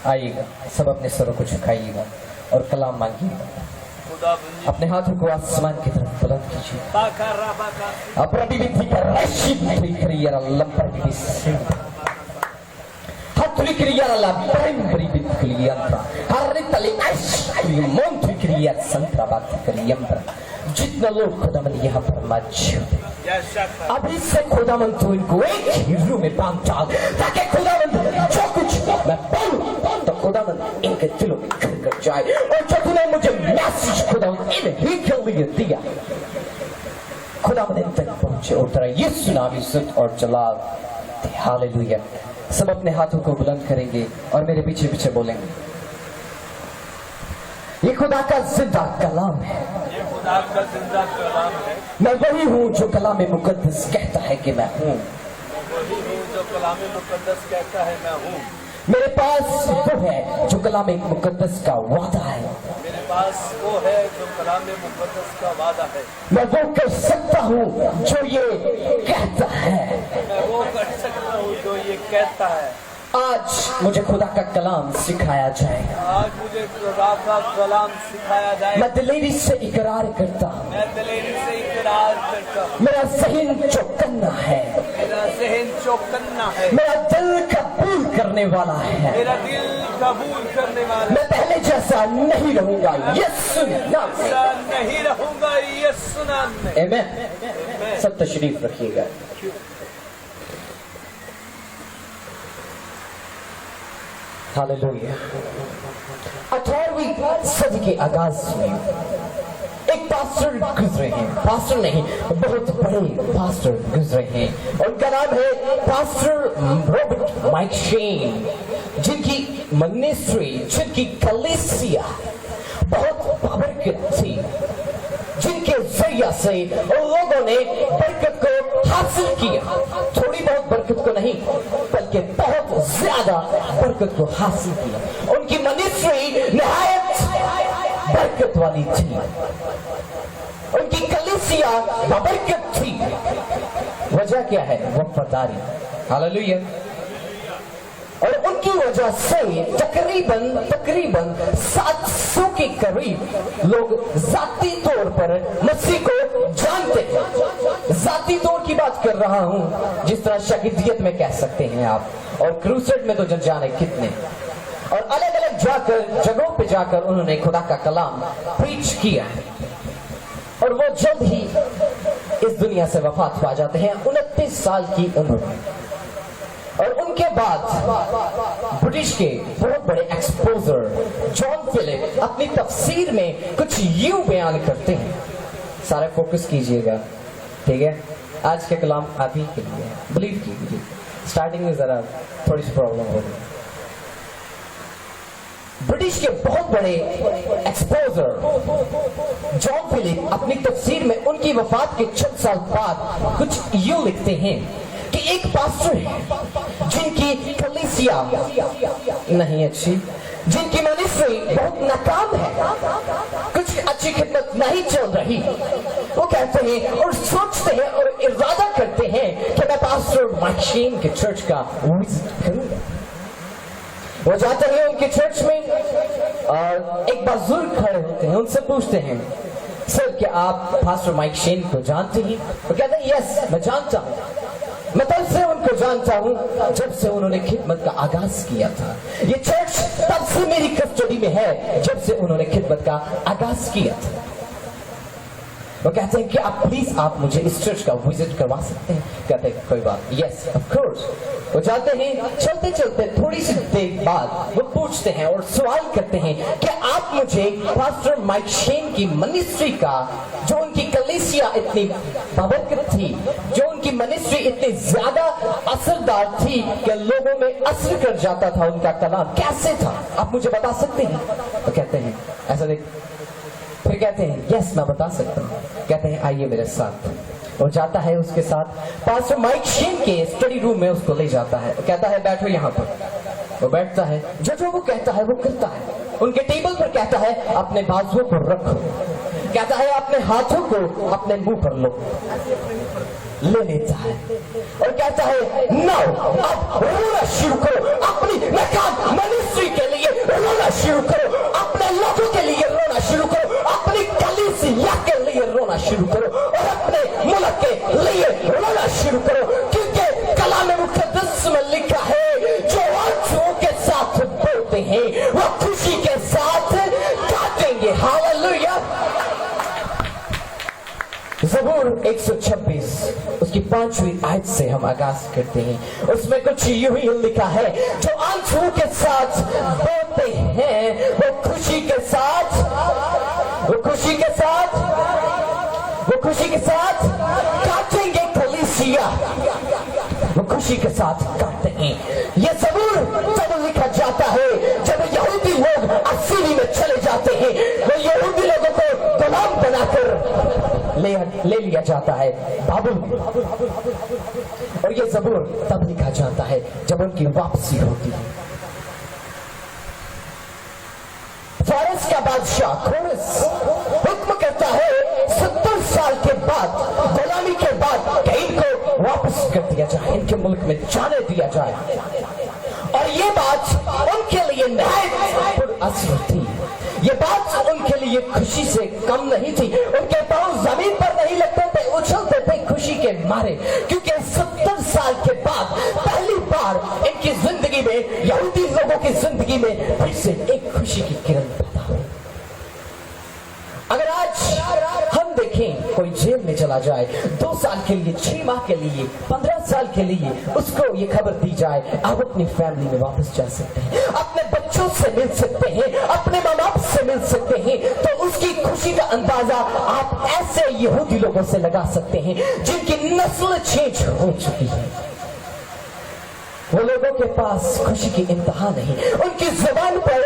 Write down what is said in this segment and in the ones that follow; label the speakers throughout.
Speaker 1: आइएगा, सब अपने सरों को झुकाइएगा और कलाम मांगिएगा। अपने हाथों को आसमान की तरफ बुलंद कीजिए। जितना लोग खुदावन यहाँ पर मौजूद है, अभी से खुदावन तू इनको एक ही रूम में बांध डाल, ताकि खुदावन जो कुछ मैं बोलूं तो खुदावन इनके दिलों में घर कर जाए। और जो तूने मुझे मैसेज खुदावन इन्हीं के लिए दिया, खुदावन इन तक पहुंचे और तेरा यीशु नाम इज्जत और जलाल। हालेलुया। सब अपने हाथों को बुलंद करेंगे और मेरे पीछे पीछे बोलेंगे, ये खुदा का जिंदा कलाम है,
Speaker 2: ये खुदा का जिंदा कलाम है।
Speaker 1: मैं वही हूँ जो कलाम मुकद्दस कहता है कि मैं हूँ,
Speaker 2: वही हूँ जो कलाम मुकद्दस कहता है मैं हूँ।
Speaker 1: मेरे पास वो है जो कलाम मुकद्दस का वादा है,
Speaker 2: मेरे पास वो है जो कलाम मुकद्दस का वादा है।
Speaker 1: मैं वो कर सकता हूँ जो ये कहता है,
Speaker 2: मैं वो कर सकता हूँ जो ये कहता है।
Speaker 1: आज मुझे खुदा का कलाम सिखाया जाएगा,
Speaker 2: आज मुझे खुदा का कलाम सिखाया जाएगा।
Speaker 1: मैं दिलेरी से इकरार करता हूँ,
Speaker 2: मैं दिलेरी से इकरार करता हूँ।
Speaker 1: मेरा ज़हन चौकन्ना है,
Speaker 2: मेरा ज़हन चौकन्ना है,
Speaker 1: मेरा दिल कबूल करने वाला है,
Speaker 2: मेरा दिल कबूल करने वाला।
Speaker 1: मैं पहले जैसा नहीं रहूंगा यीशु नाम से।
Speaker 2: ऐसा नहीं रहूंगा यीशु नाम में।
Speaker 1: आमीन। सब तशरीफ रखिएगा। हालेलुया। 18वीं सदी के आगाज में एक पास्टर गुजरे हैं, पास्टर नहीं बहुत बड़े पास्टर गुजरे हैं, उनका नाम है पास्टर रॉबर्ट माइक शेन, जिनकी मिनिस्ट्री, जिनकी कलीसिया बहुत बाबरकत थी, जिनके जरिया से उन लोगों ने बरकत को हासिल किया। थोड़ी बहुत बरकत को नहीं बल्कि बहुत ज्यादा बरकत को हासिल किया। उनकी मिनिस्ट्री निहायत बरकत वाली थी, उनकी कलीसिया बरकत थी। वजह क्या है? वफादारी। हालेलुया। और उनकी वजह से तकरीबन 700 के करीब लोग जाती तौर पर मसीह को जानते हैं। जाती तौर की बात कर रहा हूं, जिस तरह शागिर्दियत में कह सकते हैं आप, और क्रूसेड में तो जब जाने कितने, और अलग अलग जाकर जगहों पे जाकर उन्होंने खुदा का कलाम प्रीच किया है। और वो जल्द ही इस दुनिया से वफात पा जाते हैं 29 साल की उम्र में। और उनके बाद ब्रिटिश के बहुत बड़े एक्सपोजर जॉन फिलिप अपनी तफसीर में कुछ यूं बयान करते हैं। सारे फोकस कीजिएगा, ठीक है? आज के कलाम आप ही के लिए, बिलीव कीजिए। स्टार्टिंग में जरा थोड़ी सी प्रॉब्लम होगी। ब्रिटिश के बहुत बड़े एक्सपोजर जॉन फिलिप अपनी तफसीर में उनकी वफात के चंद साल बाद कुछ यूं लिखते हैं कि एक पास्टर है जिनकी कलीसिया नहीं अच्छी, जिनकी मिनिस्ट्री बहुत नाकाम है, कुछ अच्छी खिदमत नहीं चल रही। वो कहते हैं और सोचते हैं और इरादा करते हैं कि मैं पास्टर माइक शेन के चर्च का विजिट करूंगा। वो जाते हैं उनके चर्च में और एक बुजुर्ग खड़े होते हैं, उनसे पूछते हैं, सर क्या आप पास्टर माइक शेन को जानते हैं? वो कहते हैं यस, मैं जानता हूँ। मैं तब से उनको जानता हूँ जब से उन्होंने खिदमत का आगाज किया था। ये चर्च तब से मेरी कस्टडी में है जब से उन्होंने खिदमत का आगाज किया था। वो कहते हैं कि आप प्लीज आप मुझे इस चर्च का विजिट करवा सकते हैं? कहते हैं कोई बात, यस ऑफ कोर्स। वो जाते हैं, चलते चलते थोड़ी सी देर बाद वो पूछते हैं और सवाल करते हैं कि आप मुझे पास्टर माइक शेन की मिनिस्ट्री का, जो उनकी कलीसिया इतनी बाबरकत थी, जो उनकी मिनिस्ट्री इतनी ज्यादा असरदार थी कि लोगों में असर कर जाता था उनका कलाम, कैसे था आप मुझे बता सकते हैं? तो कहते हैं ऐसा देख, फिर कहते हैं यस मैं बता सकता हूँ। कहते हैं आइए मेरे साथ। वो जाता है, उसके साथ पास्टर माइक शेन के स्टडी रूम में उसको ले जाता है, कहता है बैठो यहाँ पर। वो बैठता है, जो वो कहता है वो करता है। उनके टेबल पर कहता है अपने बाजुओं पर रखो, कहता है अपने हाथों को अपने मुंह पर लो, ले लेता है और कहता है नाउ अब रोना शुरू करो अपनी नाकाम मिनिस्ट्री के लिए। 126 उसकी 5वीं आयत से हम आगाज करते हैं। उसमें कुछ यूं ही लिखा है, जो आंसू के साथ बोते हैं वो खुशी के साथ काटेंगे कलीसिया, वो खुशी के साथ काटते हैं। ये ज़बूर जब लिखा जाता है, जब यहूदी लोग असीरी में चले जाते हैं, वो यहूदी लोगों को गुलाम बनाकर ले लिया जाता है बाबुल में। और ये ज़बूर तब लिखा जाता है जब उनकी वापसी होती है। फारस का बादशाह खोरस हुक्म करता है 70 साल के बाद, गुलामी के बाद, कि इनको वापस कर दिया जाए, इनके मुल्क में जाने दिया जाए। और ये बात उनके लिए नहायत असर थी। ये बात उनके लिए खुशी से कम नहीं थी। उनके पांव जमीन पर नहीं लगते थे, उछलते थे खुशी के मारे, क्योंकि 70 साल के बाद पहली बार इनकी जिंदगी में, यहूदी लोगों की जिंदगी में फिर से एक खुशी की किरण पैदा हुई। अगर आज हम देखें कोई जेल में चला जाए 2 साल के लिए, 6 माह के लिए, 15 साल के लिए, उसको ये खबर दी जाए आप अपनी फैमिली में वापस जा सकते हैं, अपने बच्चों से मिल सकते हैं, अपने माँ बाप से मिल सकते हैं, तो उसकी खुशी का अंदाजा आप ऐसे यहूदी लोगों से लगा सकते हैं जिनकी नस्ल चेंज हो चुकी है। वो लोगों के पास खुशी की इंतहा नहीं, उनकी जुबान पर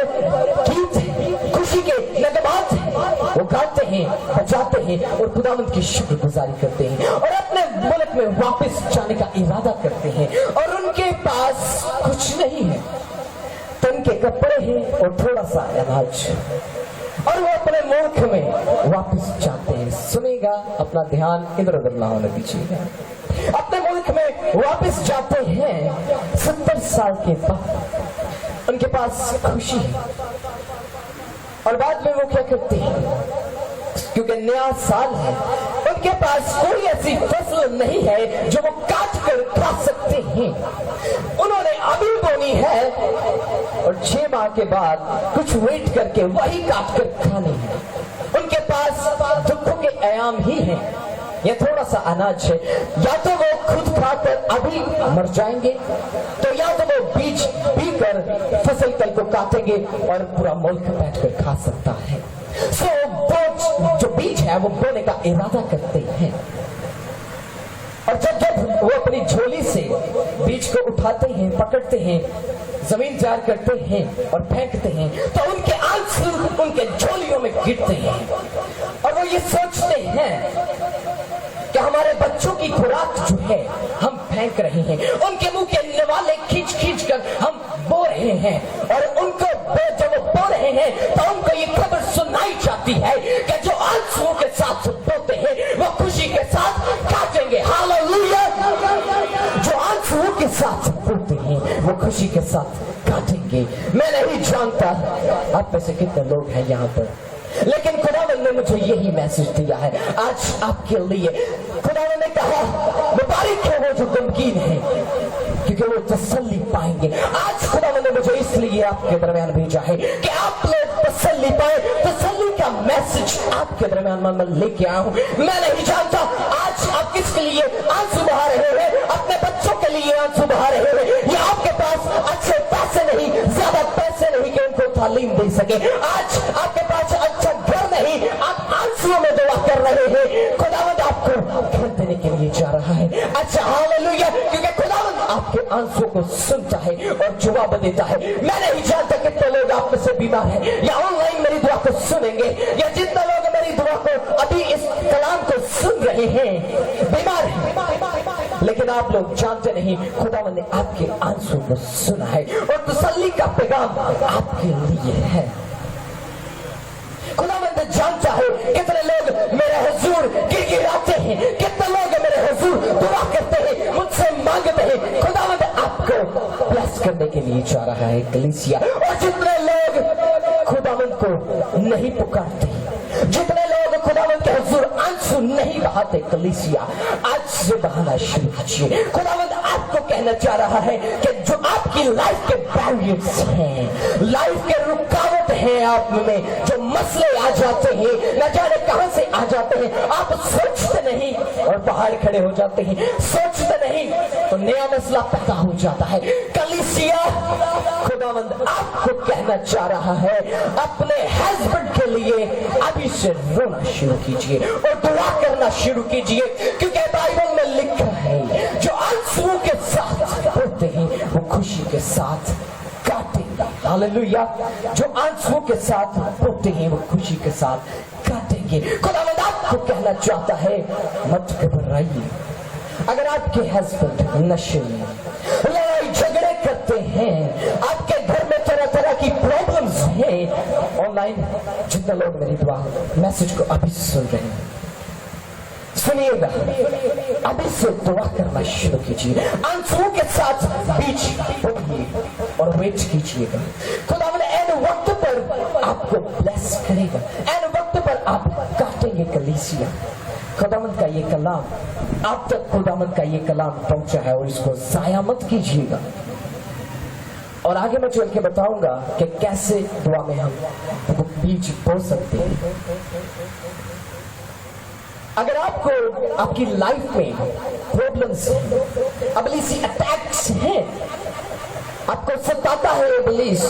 Speaker 1: गीत है, खुशी के नगमात हैं, वो गाते हैं, बजाते हैं और खुदावंद की शुक्रगुजारी करते हैं और अपने मुल्क में वापस जाने का इरादा करते हैं। और उनके पास कुछ नहीं है, तन के कपड़े हैं और थोड़ा सा अनाज, और वो अपने मुल्क में वापस जाते हैं। सुनेगा, अपना ध्यान इधर उधर ना होने दीजिएगा। अपने मुल्क में वापस जाते हैं 70 साल के बाद, उनके पास खुशी है। और बाद में वो क्या करते हैं, क्योंकि नया साल है, उनके पास कोई ऐसी फसल नहीं है जो वो काट कर खा सकते हैं। उन्होंने अभी बोनी है और 6 माह के बाद कुछ वेट करके वही काट कर खानी है। उनके पास दुखों के आयाम ही हैं, या थोड़ा सा अनाज है, या तो वो खुद खाकर अभी मर जाएंगे, तो या तो वो बीज पी कर फसल कल को काटेंगे और पूरा मुल्क बैठकर खा सकता है। सो वो जो बीज है वो बोने का इरादा करते हैं, और जब वो अपनी झोली से बीज को उठाते हैं, पकड़ते हैं, जमीन जार करते हैं और फेंकते हैं, तो उनके आंसू उनके झोलियों में गिरते हैं और वो ये सोचते हैं कि हमारे बच्चों की खुराक जो है हम फेंक रहे हैं, उनके मुंह के निवाले खींच खींच कर हम बो रहे हैं, और उनको जब वो बो रहे हैं तो उनको ये खबर सुनाई जाती है कि जो आंसुओं के साथ बोते हैं वो खुशी के साथ काटेंगे। हालेलुया! जो आंसुओं के साथ बोते हैं वो खुशी के साथ काटेंगे। मैं नहीं जानता आप में से कितने लोग हैं यहाँ पर, लेकिन खुदावंद ने मुझे यही मैसेज दिया है आज आपके लिए। खुदावंद ने कहा मुबारक है वो जो गमगीन है, क्योंकि वो तसल्ली पाएंगे। आज खुदावंद ने मुझे इसलिए आपके दरमियान भेजा है कि आप लोग तसल्ली पाए। तसल्ली का मैसेज आपके दरमियान मैं लेके आया हूँ। मैं नहीं जानता आज आप किसके लिए आंसू बहा रहे हैं, अपने बच्चों के लिए आंसू बहा रहे हैं, या आपके पास अच्छे पैसे नहीं, ज्यादा पैसे नहीं कि उनको तालीम दे सके। आज आपके पास अच्छा घर नहीं, आप आंसुओं में दुआ कर रहे हैं। खुदावंद आपको घर देने के लिए जा रहा है। अच्छा, हालेलुया! क्योंकि खुदावंद आपके आंसुओं को सुनता है और जवाब देता है। मैं नहीं जानता कितने लोग आप में से बीमार हैं या ऑनलाइन मेरी दुआ को सुनेंगे, या जितने लोग मेरी दुआ को अभी इस कलाम को सुन रहे हैं बीमार हैं, लेकिन आप लोग जानते नहीं खुदावंद ने आपके आंसुओं को सुना है और तसल्ली का पैगाम आपके लिए है। खुदावंद जानता है कितने लोग मेरे हुजूर गिड़गिड़ाते हैं, कितने लोग मेरे हुजूर दुआ करते हैं, मुझसे मांगते हैं। खुदावंद आपको ब्लेस करने के लिए जा रहा है कलीसिया। और जितने लोग खुदावंद को नहीं पुकारते, जितने लोग खुदावंद के हुजूर आंसू नहीं बहाते कलीसिया, आज से बहाना शुरू कीजिए। खुदावंद आपको कहना चाह रहा है कि जो आपकी लाइफ के बैरियर्स हैं, लाइफ के रुकावट डाउट है आप में, जो मसले आ जाते हैं, न जाने कहां से आ जाते हैं, आप सोचते नहीं और पहाड़ खड़े हो जाते हैं, सोचते नहीं तो नया मसला पैदा हो जाता है। कलीसिया, खुदावंद आपको कहना चाह रहा है, अपने हस्बैंड के लिए अभी से रोना शुरू कीजिए और दुआ करना शुरू कीजिए, क्योंकि बाइबल में लिखा है जो आंसुओं के साथ रोते हैं वो खुशी के साथ काटेंगे। हालेलुया। जो आंसुओं के साथ रोते हैं वो खुशी के साथ काटेंगे। खुदावंद आपको कहना चाहता है, मत घबराइए। अगर आपके हस्बैंड नशे में लड़ाई झगड़े करते हैं, आपके घर में तरह तरह की प्रॉब्लम्स हैं, ऑनलाइन जितने लोग मेरी दुआ मैसेज को अभी सुन रहे हैं, सुनिएगा, अभी से दुआ करना शुरू कीजिए। आंसुओं के साथ बीच बोलिए और वेट कीजिएगा। खुदावंद एन वक्त पर आपको ब्लेस करेगा, एन वक्त पर आप काटेंगे। कलीसिया, खुदावंद का ये कलाम आप तक, खुदावंद का ये कलाम पहुंचा है और इसको जाया मत कीजिएगा। और आगे मैं चल के बताऊंगा कि कैसे दुआ में हम बीज बो सकते हैं। अगर आपको आपकी लाइफ में प्रॉब्लम्स, इब्लीसी अटैक्स हैं, आपको सताता है इब्लीस,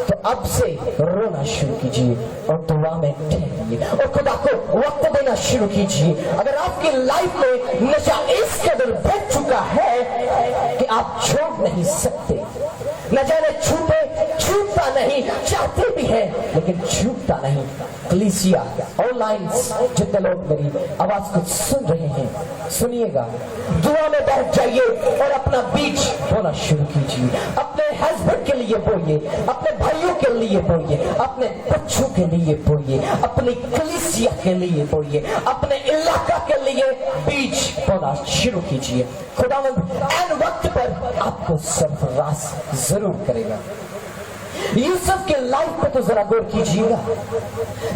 Speaker 1: तो अब से रोना शुरू कीजिए और दुआ में ठहरिए और खुदा को वक्त देना शुरू कीजिए। अगर आपकी लाइफ में नशा इस कदर बढ़ चुका है कि आप छोड़ नहीं सकते, न जाने छूटता नहीं, चाहते भी हैं लेकिन छूटता नहीं। कलीसिया, ऑनलाइन जितने लोग मेरी आवाज को सुन रहे हैं, सुनिएगा, दुआ में बैठ जाइए और अपना बीज बोना शुरू कीजिए। अपने हस्बैंड के लिए बोइए, अपने भाइयों के लिए बोइए, अपने बच्चों के लिए बोइए, अपनी कलीसिया के लिए बोइए, अपने इलाका के लिए बीज बोना शुरू कीजिए। खुदावंद एन वक्त पर आपको सरफराज जरूर करेगा। यूसुफ की लाइफ पे तो जरा गौर कीजिएगा।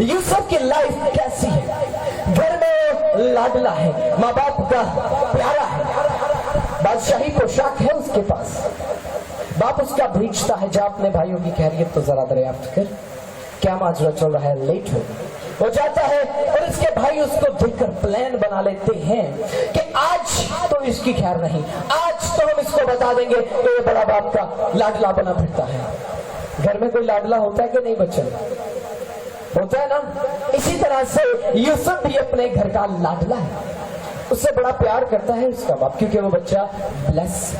Speaker 1: यूसुफ की लाइफ कैसी है? घर में लाडला है, माँ बाप का प्यारा है, बादशाही पोशाक है उसके पास, बाप उसका भेजता है, जा अपने भाइयों की खैरियत तो जरा दरियाफ्त कर, क्या माजरा चल रहा है, लेट हो जाता है। और इसके भाई उसको देखकर प्लान बना लेते हैं कि आज तो इसकी खैर नहीं, आज तो हम इसको बता देंगे कि ये बड़ा बाप का लाडला बना फिरता है। घर में कोई लाडला होता है कि नहीं बच्चा? होता है ना। इसी तरह से यूसुफ भी अपने घर का लाडला है, उससे बड़ा प्यार करता है उसका बाप, क्योंकि वो बच्चा ब्लेस।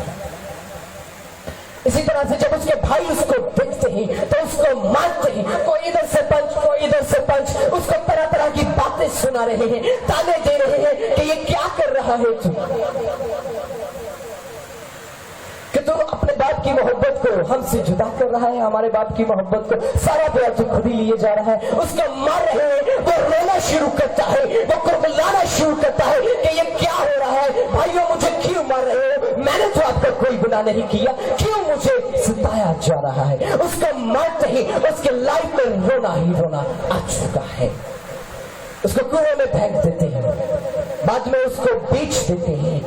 Speaker 1: इसी तरह से जब उसके भाई उसको देखते हैं तो उसको मारते हैं, कोई इधर से पंच, कोई इधर से पंच, उसको तरह तरह की बातें सुना रहे हैं, ताने दे रहे हैं कि ये क्या कर रहा है तू, कि तू अपने बाप की मोहब्बत को हमसे जुदा कर रहा है, हमारे बाप की मोहब्बत को सारा प्यार तू खुद ही लिए जा रहा है। उसको मार रहे हैं, वो रोना शुरू करता है, वो कुर्बाना शुरू करता है कि ये क्या हो रहा है, भाइयों मुझे क्यों मार रहे हो, मैंने तो आपका कोई गुनाह नहीं किया, क्यों मुझे सताया जा रहा है। उसको मारते ही उसके लाइफ में रोना ही रोना आ चुका है। उसको कुएं में फेंक देते हैं, बाद में उसको बेच देते हैं।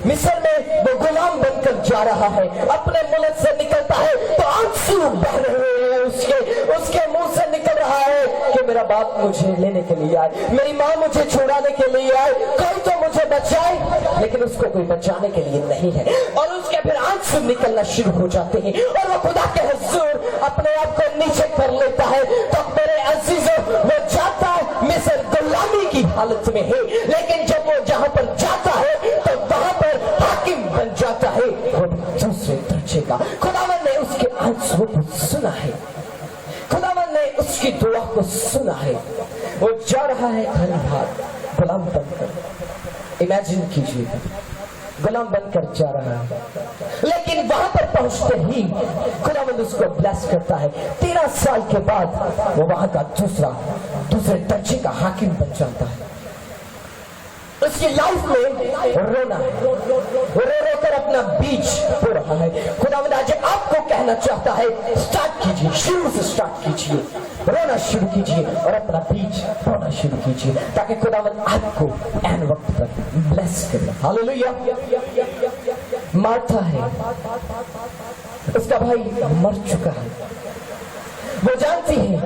Speaker 1: मिस्र में वो गुलाम बनकर जा रहा है, अपने मुल्क से निकलता है तो आंसू बह रहे हैं, उसके मुंह से निकल रहा है कि मेरा बाप मुझे लेने के लिए आए, मेरी माँ मुझे छुड़ाने के लिए आए, कोई तो मुझे बचाए, लेकिन उसको कोई बचाने के लिए नहीं है। और उसके फिर आंसू निकलना शुरू हो जाते हैं और वो खुदा के हुजूर अपने आप को नीचे कर लेता है। तो मेरे अजीजों, वो जाता है मिस्र गुलामी की हालत में है, लेकिन जब वो जहां पर जाता है तो वहां पर हाकिम बन जाता है, वो दूसरे दर्जे का। खुदावन ने उसके आंसुओं को सुना है, खुदावन ने उसकी दुआ को सुना है। वो जा रहा है खाली हाथ गुलाम बनकर, इमेजिन कीजिए, गुलाम बनकर जा रहा है, लेकिन वहां पर पहुंचते ही खुदावंद उसको ब्लेस करता है। 13 साल के बाद वो वहां का दूसरे दर्जे का हाकिम बन जाता है। उसकी लाइफ में रोना है, वो रो कर अपना बीज बो रहा है। खुदावंद आज आपको कहना चाहता है, स्टार्ट कीजिए, शुरू से स्टार्ट कीजिए, रोना शुरू कीजिए और अपना बीज बोना शुरू कीजिए, ताकि खुदावंद आपको एन वक्त पर ब्लेस करे। हालेलुया। मार्था है, उसका भाई मर चुका है, वो जानती है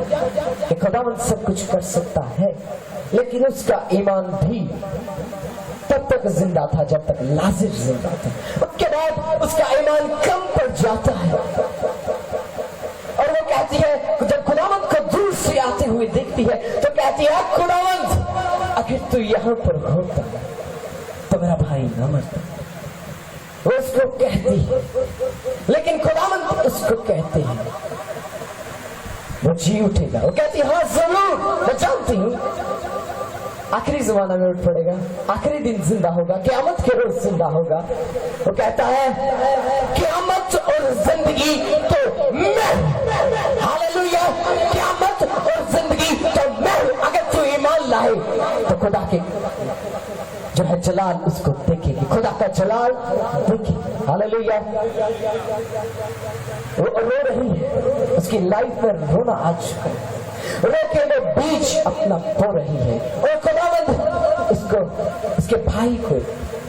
Speaker 1: कि खुदावंद सब कुछ कर सकता है, लेकिन उसका ईमान भी तब तक जिंदा था जब तक लाजिर जिंदा था। उसके बाद उसका ईमान कम पड़ जाता है और वो कहती है, जब खुदावंद को दूर से आते हुए देखती है तो कहती है, खुदावंद अगर तू यहाँ पर होता तो मेरा भाई न मरता। वो उसको कहती है, लेकिन खुदावंद उसको कहते हैं वो जी उठेगा। वो कहती है, हाँ जरूर, मैं जानती हूँ आखिरी जमाना में उठ पड़ेगा, आखिरी दिन जिंदा होगा, क़यामत के रोज जिंदा होगा। वो कहता है, क़यामत और जिंदगी तो मैं, हालेलुया, क़यामत और जिंदगी तो मैं। अगर तू ईमान लाए तो खुदा के जो है जलाल उसको देखेगी, खुदा का जलाल देखेगी। हालेलुया। वो रो रही है, उसकी लाइफ में रोना आ चुका है, रोके वो बीज अपना बो रही है और खुदावंद इसको, इसके भाई को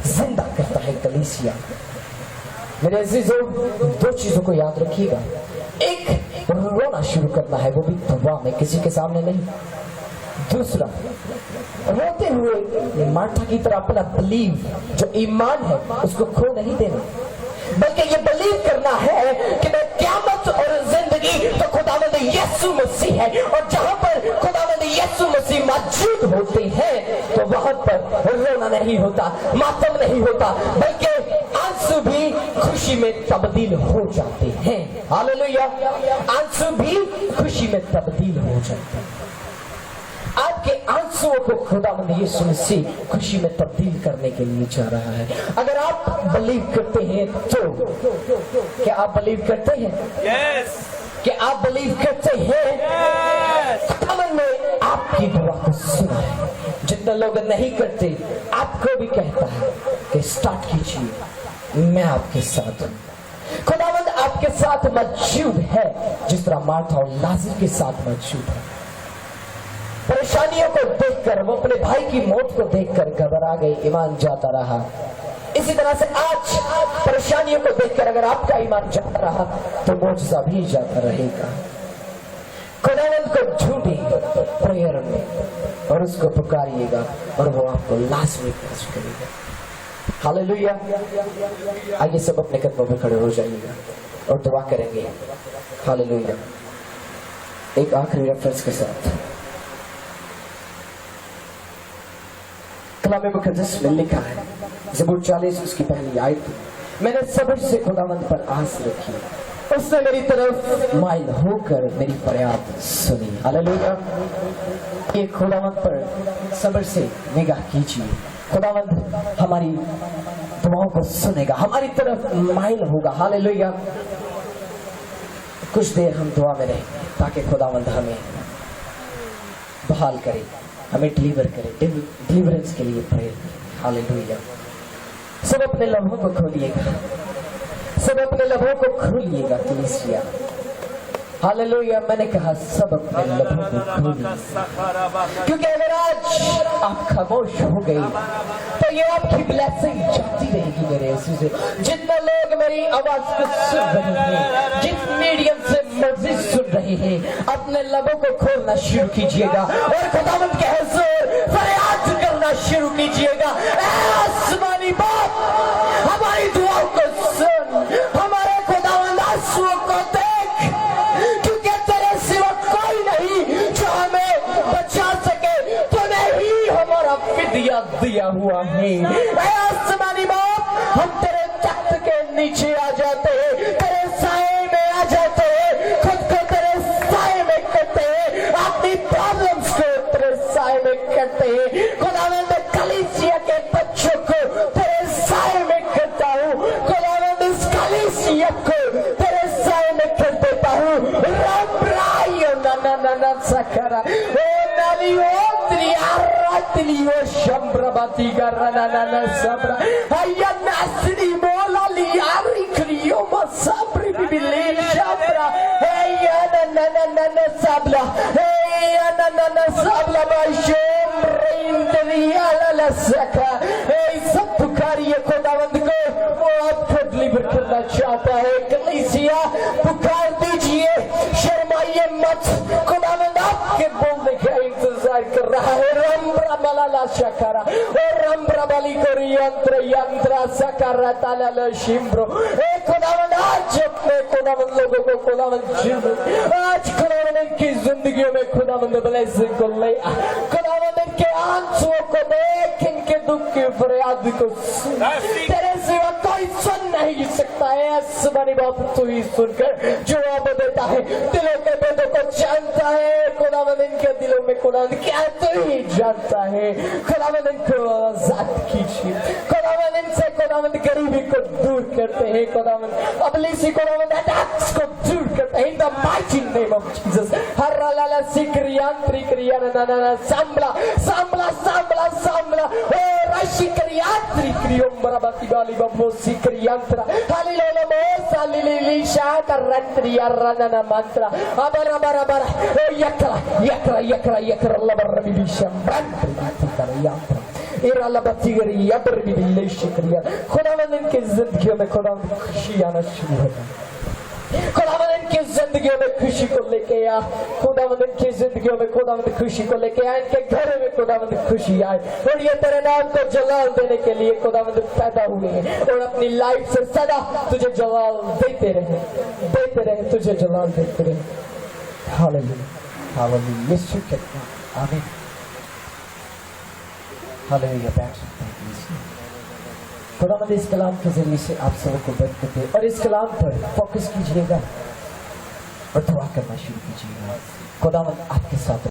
Speaker 1: जिंदा करता है। कलीसिया मेरे अजीजों, दो चीजों को याद रखिएगा। एक, रोना शुरू करना है, वो भी दुआ में, किसी के सामने नहीं। दूसरा, रोते हुए मार्था की तरह अपना बिलीव, जो ईमान है, उसको खो नहीं देना, बल्कि ये बिलीव करना है कि मैं क़यामत और जिंदगी तो खुदावंद यीशु मसीह है, और जहां पर खुदावंद यीशु मसीह मौजूद होते हैं तो वहां पर रोना नहीं होता, मातम नहीं होता, बल्कि आंसू भी खुशी में तब्दील हो जाते हैं। हालेलुया। आंसू भी खुशी में तब्दील हो जाते हैं। आपके आंसुओं को खुदावंद यीशु मसीह खुशी में तब्दील करने के लिए चाह रहा है। अगर आप बिलीव करते हैं तो क्या आप बिलीव करते हैं?
Speaker 2: यस।
Speaker 1: क्या आप बिलीव करते हैं? खुदावंद ने आपकी दुआ को सुना है। जितने लोग नहीं करते, आपको भी कहता है कि स्टार्ट कीजिए, मैं आपके साथ हूँ। खुदावंद आपके साथ मौजूद है, जिस तरह मार्था और लाजर के साथ मौजूद है। परेशानियों को देखकर, वो अपने भाई की मौत को देखकर घबरा गए, ईमान जाता रहा। इसी तरह से आज परेशानियों को देखकर अगर आपका ईमान जाता रहा तो मौजज़ा भी जाता रहेगा। खुदावंद को ढूंढे प्रेयर में और उसको पुकारिएगा और वो आपको लाजमी पेश करेगा। हालेलुया। आइए सब अपने कदमों पर खड़े हो जाइएगा और दुआ करेंगे। हालेलुया। एक आखिरी रेफरेंस के साथ कलाम मुक़द्दस में लिखा है, ज़बूर 40 उसकी पहली आयत, मैंने सब्र से खुदावंद पर आस रखी, उसने मेरी तरफ माइल होकर मेरी फरियाद सुनी। हालेलुया। ये खुदावंद पर सब्र से निगाह कीजिए, खुदावंद हमारी दुआओं को सुनेगा, हमारी तरफ माइल होगा। हालेलुया। कुछ देर हम दुआ में रहें ताकि खुदावंद हमें बहाल करे, हमें डिलीवर करे, डिलीवरेंस के लिए प्रेयर करें। हालेलुया। सब अपने लम्हों को खोलिएगा, सब अपने लम्हों को खोलिएगा कलीसिया। हालेलुया। मैंने कहा सब अपने लम्हों को खोलिए, क्योंकि अगर आज आप खामोश हो गए तो ये आपकी ब्लेसिंग जाती रहेगी। मेरे ऐसे जितने लोग मेरी आवाज को सुन रहे हैं, जिस मीडियम से मर्जी सुन रहे हैं, अपने लबों को खोलना शुरू कीजिएगा और खुदावंद के हुजूर फरियाद करना शुरू कीजिएगा। आसमानी बाप, हमारी दुआओं को सुन, हमारे खुदावंद आंसुओं को देख, क्योंकि तेरे सिवा कोई नहीं जो हमें बचा सके, तूने ही हमारा फिदिया दिया हुआ है। आसमानी बाप, हम तेरे तख्त के नीचे आ जाते हैं, तेरे साए में आ जाते हैं, खुद को तेरे साए में करते हैं, अपनी प्रॉब्लम्स को तेरे साए में करते हैं। खुदावंद कलीसिया के बच्चों को तेरे साए में करता हूँ, खुदावंद इस कलीसिया को तेरे साए में कर देता हूँ। रब्रायो ना ना ना ना सकरा ओ नालियो त्रियारातलियो शंब्रबाती करना ना ना सबरा हया नासरी मोला लियारी क्रियो मसब्री बिबिले शंब्रा हया ना ना ना ना ना सबला हया ना ना ना सबला बाशम रेंद्रिया ला सका। सब पुकारिए खुदावंद को, वो आपको डिलीवर करना चाहता है। कलीसिया पुकार दीजिए, शर्माइए मत, खुदावंद आपके बोलने का इंतजार कर रहा है। रम्ब्रा बलाला शकारा और रम्ब्रा बली कोरी यंत्र यंत्रा सकारा ताला शिम्ब्रो। ए खुदावंद आज अपने खुदावंद लोगों को खुदावंद आज खुदावंद की जिंदगियों में खुदावंद ब्लेसिंग को ले आ। खुदावंद के आंसुओं को देख, इनके दुख की फरियाद को सुन। तेरे सिवा कोई सुन नहीं सकता है। आसमानी बाप तू ही सुनकर जवाब देता है। दिलों के भेदों को जानता है खुदावंद, इनके दिलों में खुदावंद क्या तू ही जानता है। खुदावंद इनको आजाद कीजिए। खुदावंद इनसे खुदावंद गरीबी को दूर करते हैं। खुदावंद अबलीसी खुदावंद अटैक्स को दूर करते हैं। In the mighty name of Jesus. हर लाला सिक्रियांत्री क्रिया ना ना ना सांबला सांबला सांबला सांबला ओ राशि क्रियांत्री क्रियों बराबती वाली बब्बो सिक्रियांत्रा हालेलुया मोसा लिली शाका रत्रिया रनना मंत्रा अबरा बरा बरा ओ यकरा यकरा यकरा यकरा लबर बिशम बंत्री करियांत्रा इरा लबती गरी यबर बिले शिक्रिया। खुदावंद इनकी जिंदगियों में खुदावंद खुशी आना शुरू हो जाए। खुदावंद इनकी जिंदगियों में खुशी को लेके आ। खुदावंद इनकी जिंदगियों में खुदावंद खुशी को लेके आ। इनके घरों में खुदावंद खुशी आए और ये तेरे नाम को जलाल देने के लिए खुदावंद पैदा हुए हैं और अपनी लाइफ से सदा तुझे जलाल देते रहे तुझे जलाल देते रहे। हालेलुया हालेलुया यीशु के नाम आमीन। हालेलुया। बैठ सकते हैं प्लीज। खुदावंद इस कलाम के जरिए से आप सबों को बरकत दे और इस कलाम पर फोकस कीजिएगा और दुआ करना शुरू कीजिएगा। खुदावंद आपके साथ